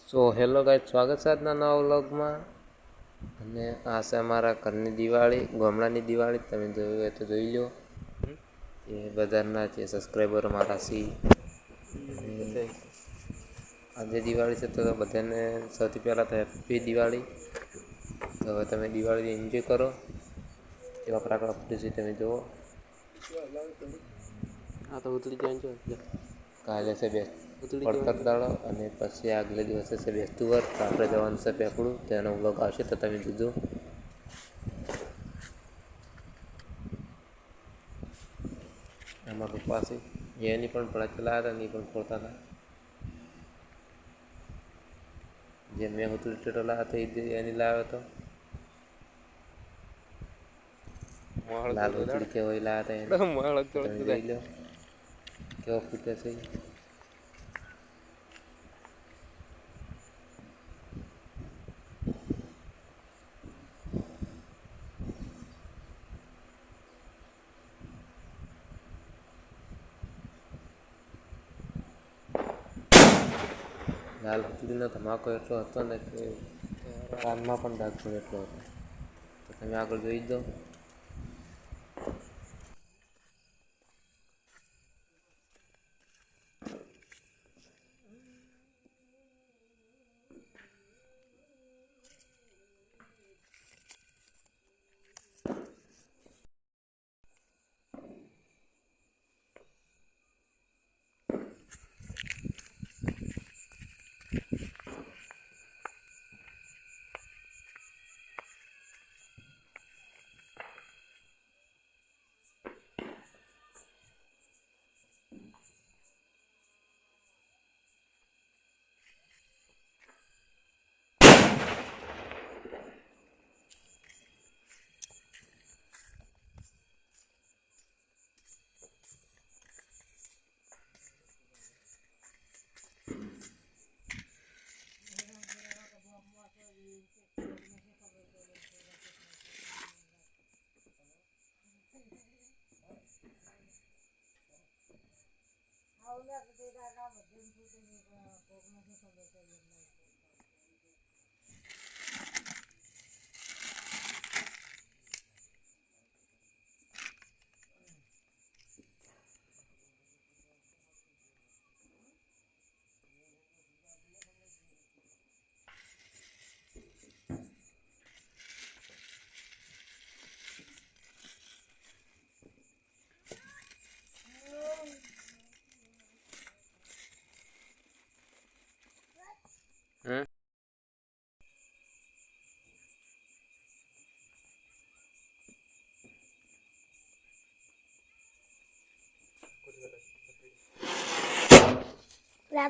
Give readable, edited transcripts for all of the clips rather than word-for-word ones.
So hello guys, સ્વાગત છે આજના નવા વ્લોગમાં. અને આ છે અમારા ઘરની દિવાળી, ગામડાની દિવાળી. તમે જોયું હોય તો જોઈ લો. એ બધાના જે સબસ્ક્રાઈબરો મારા સી. આજે દિવાળી છે તો બધાને સૌથી પહેલાં તો હેપી દિવાળી. તો હવે તમે દિવાળી એન્જોય કરો. એવા ફટાકડા ફૂટે છે તમે જુઓ. આ તો ઉતરી જાય છે. કાલે છે ઉતરી પડતર જવાનું. દાડો અને પછી આગલે દિવસે છે બેસતું વર્ષ. તો આપણે જવાનું છે પેપડું, તેનો વ્લોગ આવશે તો તમે જોજો. એમાં પપ્પા છે એની પણ ભડાકા લાવ્યા હતા ને એ પણ ફોડતા હતા. જે મેં હુતુટેટો લાવ્યો હતો એ એની લાવ્યો હતો. માળ લાલ ચડતો હુથડી દાડ કેવો એ લાવ્યા હતા એને. માળ તો તમે ચડતો જોઈ લો કેવો ફૂટે છે. લાલ હુથડીનો ધમાકો એટલો હતો ને કે કાનમાં પણ ડાઘ પડે એટલો હતો. તો તમે આગળ જોઈ જ દો.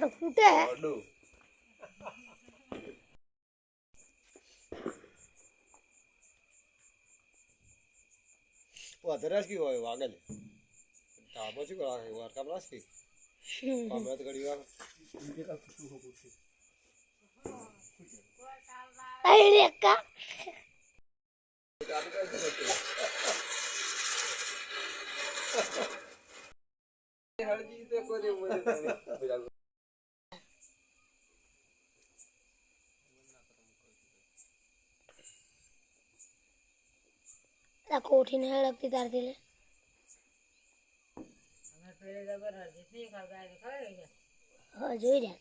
તો ફૂટે અધરાશકી હોય વાગલ ટાપો શું વાર કાપલાશકી કામરાત ઘડી વાર અરેકા હળજી તો કોને મને આ કોઠીને હળગતી તારથી લે હા જોઈ રહ્યા